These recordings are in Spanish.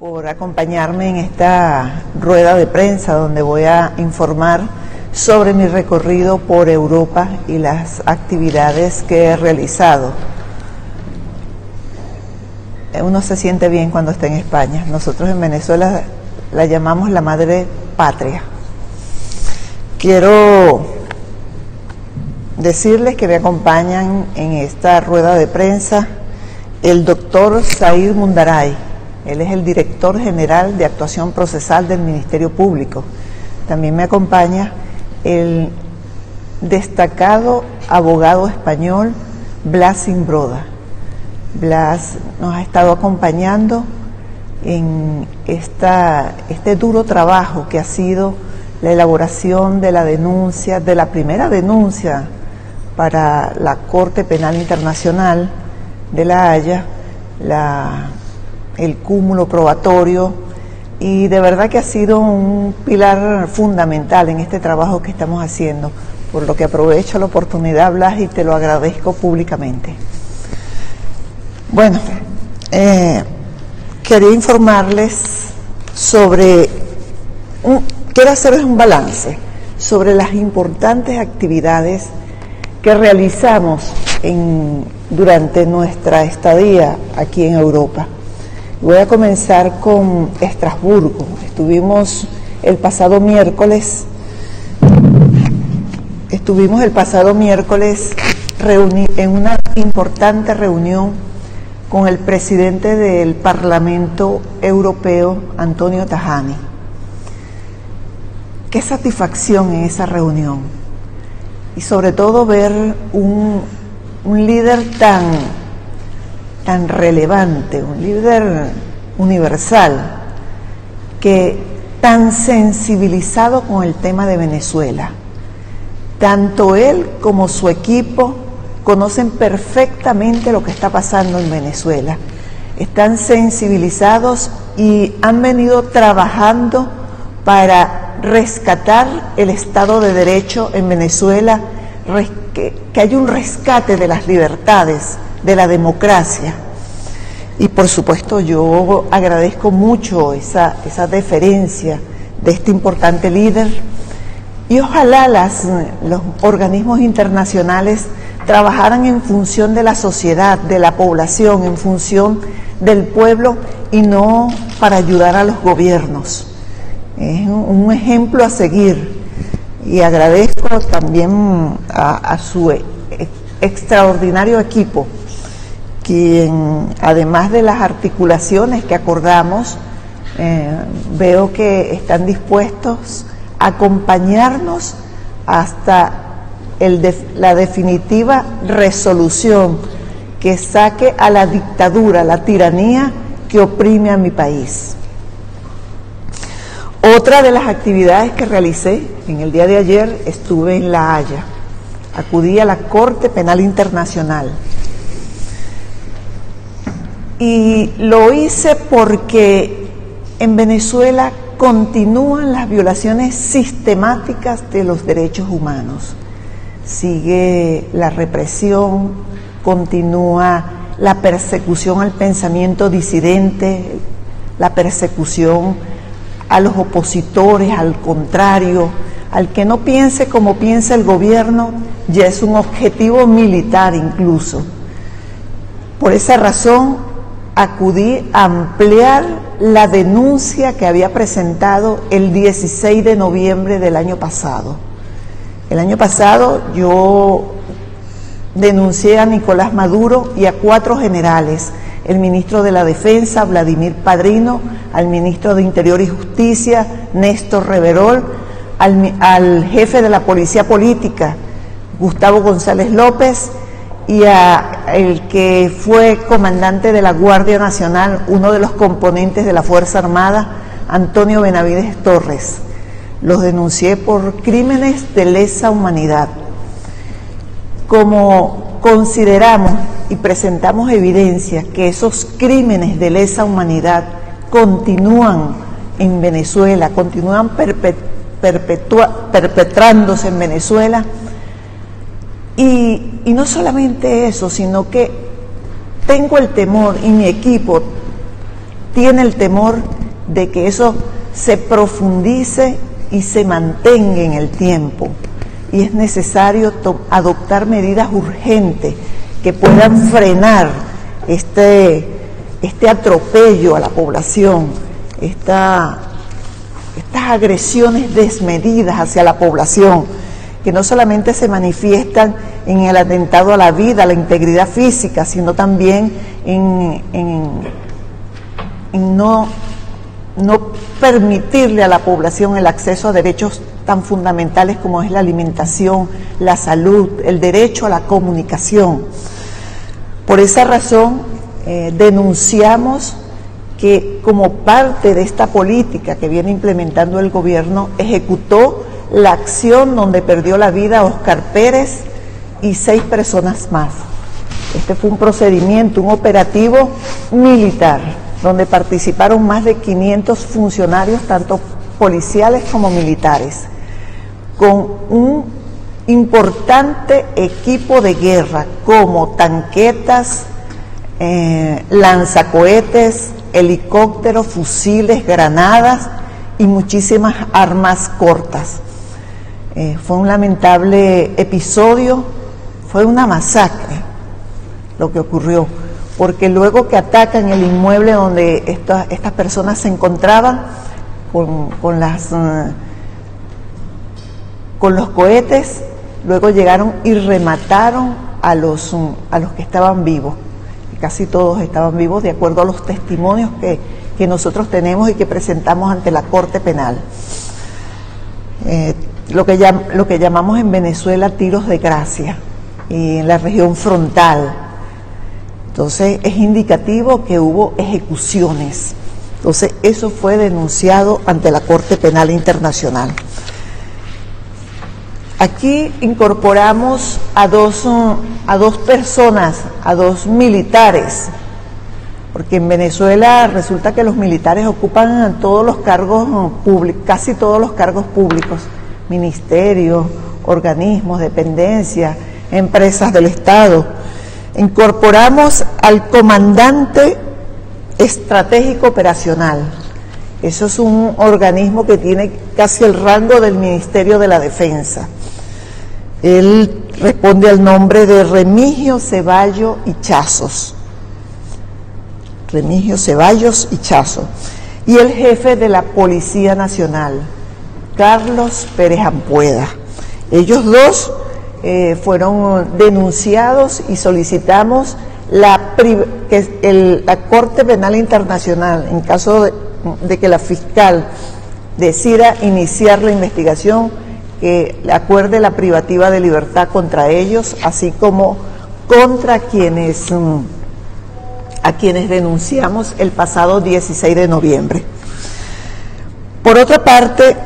por acompañarme en esta rueda de prensa donde voy a informar sobre mi recorrido por Europa y las actividades que he realizado. Uno se siente bien cuando está en España. Nosotros en Venezuela la llamamos la madre patria. Quiero decirles que me acompañan en esta rueda de prensa el doctor Zair Mundaray. Él es el director general de actuación procesal del Ministerio Público. También me acompaña el destacado abogado español Blas Imbroda. Blas nos ha estado acompañando en este duro trabajo que ha sido la elaboración de la denuncia, de la primera denuncia para la Corte Penal Internacional de La Haya, el cúmulo probatorio, y de verdad que ha sido un pilar fundamental en este trabajo que estamos haciendo, por lo que aprovecho la oportunidad, Blas, y te lo agradezco públicamente. Bueno, quería informarles sobre, quiero hacerles un balance sobre las importantes actividades que realizamos durante nuestra estadía aquí en Europa. Voy a comenzar con Estrasburgo. Estuvimos el pasado miércoles en una importante reunión con el presidente del Parlamento Europeo, Antonio Tajani. Qué satisfacción en esa reunión, y sobre todo ver un líder tan relevante, un líder universal, que tan sensibilizado con el tema de Venezuela. Tanto él como su equipo conocen perfectamente lo que está pasando en Venezuela. Están sensibilizados y han venido trabajando para rescatar el Estado de Derecho en Venezuela, que haya un rescate de las libertades, de la democracia. Y por supuesto yo agradezco mucho esa deferencia de este importante líder, y ojalá los organismos internacionales trabajaran en función de la sociedad, de la población, en función del pueblo, y no para ayudar a los gobiernos. Es un ejemplo a seguir, y agradezco también a su extraordinario equipo, quien, además de las articulaciones que acordamos, veo que están dispuestos a acompañarnos hasta la definitiva resolución que saque a la dictadura, la tiranía que oprime a mi país. Otra de las actividades que realicé en el día de ayer, estuve en La Haya. Acudí a la Corte Penal Internacional. Y lo hice porque en Venezuela continúan las violaciones sistemáticas de los derechos humanos. Sigue la represión, continúa la persecución al pensamiento disidente, la persecución a los opositores, al contrario, al que no piense como piensa el gobierno, ya es un objetivo militar incluso. Por esa razón, acudí a ampliar la denuncia que había presentado el 16 de noviembre del año pasado. El año pasado yo denuncié a Nicolás Maduro y a 4 generales, el ministro de la Defensa, Vladimir Padrino, al ministro de Interior y Justicia, Néstor Reverol, al jefe de la Policía Política, Gustavo González López, y el que fue comandante de la Guardia Nacional, uno de los componentes de la Fuerza Armada, Antonio Benavides Torres. Los denuncié por crímenes de lesa humanidad. Como consideramos y presentamos evidencia que esos crímenes de lesa humanidad continúan en Venezuela, continúan perpetrándose en Venezuela, y no solamente eso, sino que tengo el temor, y mi equipo tiene el temor de que eso se profundice y se mantenga en el tiempo. Y es necesario adoptar medidas urgentes que puedan frenar este atropello a la población, estas agresiones desmedidas hacia la población, que no solamente se manifiestan en el atentado a la vida, a la integridad física, sino también en no permitirle a la población el acceso a derechos tan fundamentales como es la alimentación, la salud, el derecho a la comunicación. Por esa razón, denunciamos que como parte de esta política que viene implementando el gobierno, ejecutó la acción donde perdió la vida Oscar Pérez y 6 personas más. Este fue un procedimiento, un operativo militar, donde participaron más de 500 funcionarios, tanto policiales como militares, con un importante equipo de guerra, como tanquetas, lanzacohetes, helicópteros, fusiles, granadas y muchísimas armas cortas. Fue un lamentable episodio, fue una masacre lo que ocurrió, porque luego que atacan el inmueble donde estas personas se encontraban con los cohetes, luego llegaron y remataron a los que estaban vivos. Casi todos estaban vivos, de acuerdo a los testimonios que nosotros tenemos y que presentamos ante la Corte Penal. Lo que llamamos en Venezuela tiros de gracia, y en la región frontal. Entonces es indicativo que hubo ejecuciones. Entonces eso fue denunciado ante la Corte Penal Internacional. Aquí incorporamos a dos personas, a 2 militares, porque en Venezuela resulta que los militares ocupan todos los cargos públicos, casi todos los cargos públicos, ministerios, organismos, dependencias, empresas del Estado. Incorporamos al comandante estratégico operacional. Eso es un organismo que tiene casi el rango del Ministerio de la Defensa. Él responde al nombre de Remigio Ceballos y Chazos. Remigio Ceballos y Chazos. Y el jefe de la Policía Nacional, Carlos Pérez Ampueda. Ellos dos fueron denunciados y solicitamos que la Corte Penal Internacional, en caso de que la fiscal decida iniciar la investigación, que acuerde la privativa de libertad contra ellos, así como contra a quienes denunciamos el pasado 16 de noviembre. Por otra parte,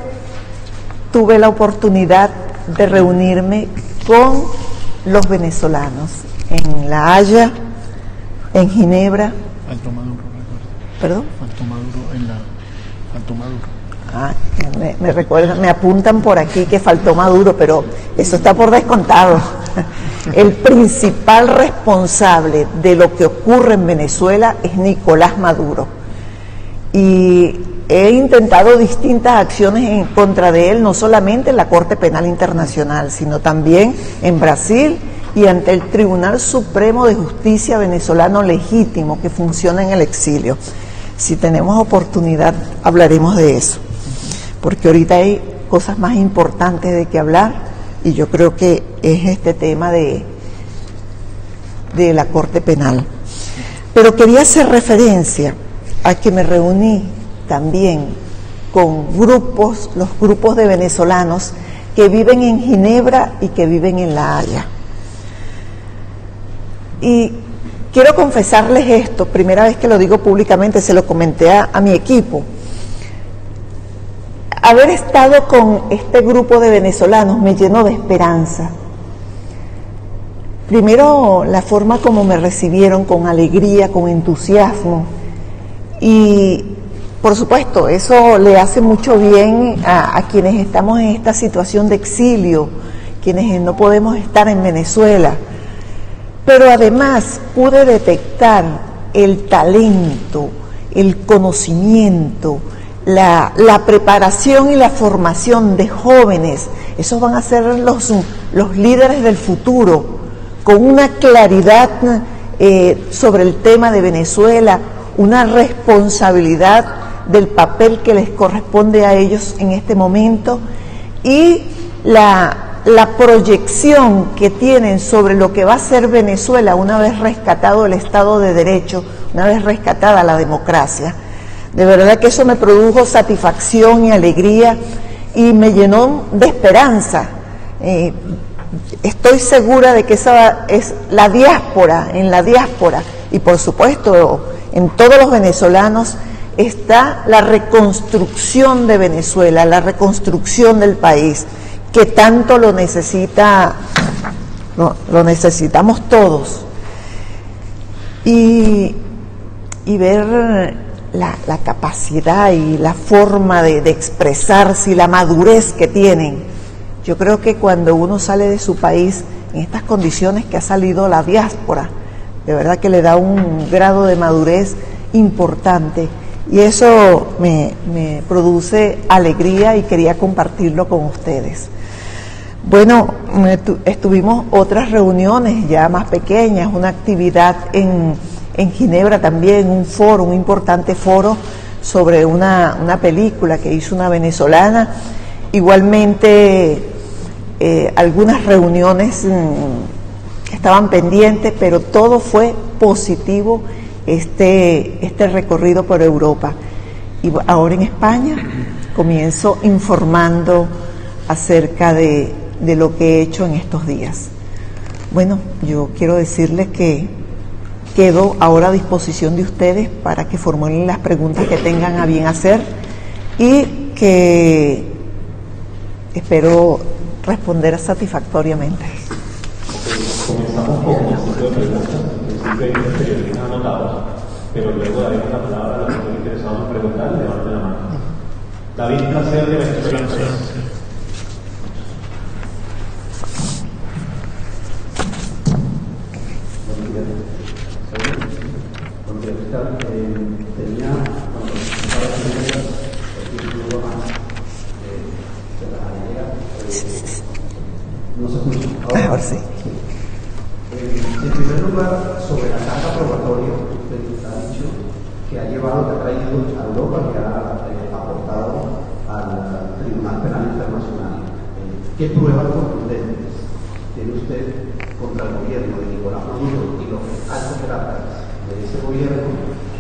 tuve la oportunidad de reunirme con los venezolanos en La Haya, en Ginebra. Faltó Maduro, ¿Perdón? Faltó Maduro faltó Maduro. Me recuerdan, me apuntan por aquí que faltó Maduro, pero eso está por descontado. El principal responsable de lo que ocurre en Venezuela es Nicolás Maduro. Y he intentado distintas acciones en contra de él, no solamente en la Corte Penal Internacional, sino también en Brasil y ante el Tribunal Supremo de Justicia venezolano legítimo que funciona en el exilio. Si tenemos oportunidad, hablaremos de eso, porque ahorita hay cosas más importantes de que hablar, y yo creo que es este tema de la Corte Penal. Pero quería hacer referencia a que me reuní también con los grupos de venezolanos que viven en Ginebra y que viven en La Haya. Y quiero confesarles esto, primera vez que lo digo públicamente, se lo comenté a mi equipo. Haber estado con este grupo de venezolanos me llenó de esperanza. Primero, la forma como me recibieron, con alegría, con entusiasmo. Y, por supuesto, eso le hace mucho bien a quienes estamos en esta situación de exilio, quienes no podemos estar en Venezuela. Pero además pude detectar el talento, el conocimiento, la preparación y la formación de jóvenes. Esos van a ser los líderes del futuro, con una claridad sobre el tema de Venezuela, una responsabilidad del papel que les corresponde a ellos en este momento y la proyección que tienen sobre lo que va a ser Venezuela una vez rescatado el Estado de Derecho, una vez rescatada la democracia. De verdad que eso me produjo satisfacción y alegría y me llenó de esperanza. Estoy segura de que esa es la diáspora, en la diáspora y por supuesto en todos los venezolanos está la reconstrucción de Venezuela, la reconstrucción del país, que tanto lo necesita, lo necesitamos todos. Y ver la capacidad y la forma de expresarse y la madurez que tienen. Yo creo que cuando uno sale de su país en estas condiciones que ha salido la diáspora, de verdad que le da un grado de madurez importante y eso me produce alegría y quería compartirlo con ustedes. Bueno, estuvimos otras reuniones ya más pequeñas, una actividad en Ginebra también, un foro, un importante foro sobre una película que hizo una venezolana, igualmente algunas reuniones que estaban pendientes, pero todo fue positivo este recorrido por Europa. Y ahora en España comienzo informando acerca de lo que he hecho en estos días. Bueno, yo quiero decirles que quedo ahora a disposición de ustedes para que formulen las preguntas que tengan a bien hacer y que espero responder satisfactoriamente. Comenzamos con un ciclo de preguntas, siempre hay periodistas anotados, pero luego daremos la palabra a los que estén interesados en preguntar y levanten la mano. David Placer de Venezuela. Tenía, cuando estaba haciendo el título más de la idea, no se escucha. Ahora sí. En primer lugar, sobre la carga probatoria, usted ha dicho que ha llevado, que ha traído a Europa, que ha aportado al Tribunal Penal Internacional. ¿Qué pruebas contundentes tiene usted contra el gobierno de Nicolás Maduro y los altos jerarcas de ese gobierno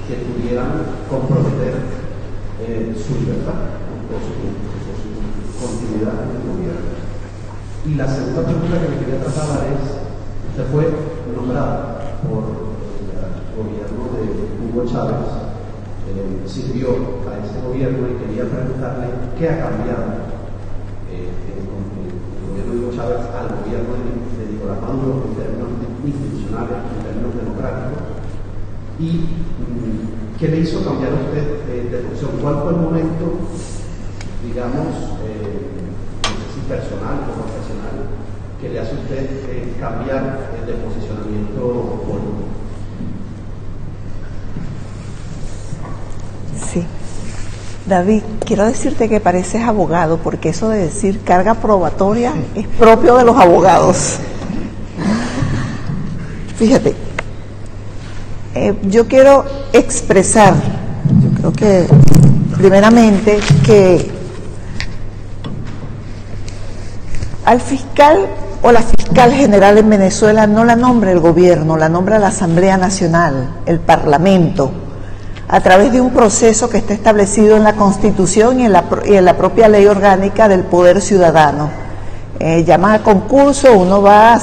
que pudieran comprometer su libertad o su continuidad en el gobierno? Y la segunda pregunta que me quería trasladar es: usted fue nombrado por el gobierno de Hugo Chávez, sirvió a ese gobierno y quería preguntarle qué ha cambiado el gobierno de Hugo Chávez al gobierno de Nicolás Maduro en términos institucionales, en términos democráticos, y qué le hizo cambiar a usted de posición. ¿Cuál fue el momento, digamos, no sé si personal o profesional, que le hace a usted cambiar de posicionamiento político? Sí. David, quiero decirte que pareces abogado, porque eso de decir carga probatoria es propio de los abogados. Fíjate, yo quiero expresar, yo creo que primeramente que al fiscal o la fiscal general en Venezuela no la nombra el gobierno, la nombra la Asamblea Nacional, el Parlamento, a través de un proceso que está establecido en la Constitución y en la propia Ley Orgánica del Poder Ciudadano. Llama a concurso, uno va,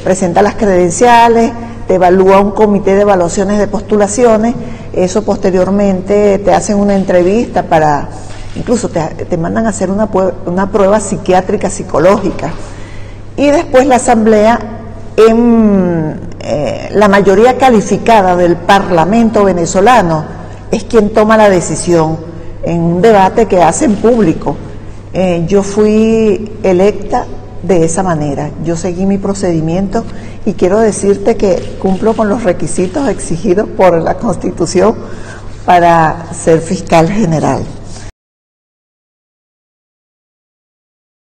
presenta las credenciales, te evalúa un comité de evaluaciones de postulaciones, eso posteriormente te hacen una entrevista incluso te mandan a hacer una prueba psiquiátrica, psicológica, y después la Asamblea, la mayoría calificada del Parlamento venezolano, es quien toma la decisión en un debate que hacen público. Yo fui electa de esa manera, yo seguí mi procedimiento y quiero decirte que cumplo con los requisitos exigidos por la Constitución para ser fiscal general.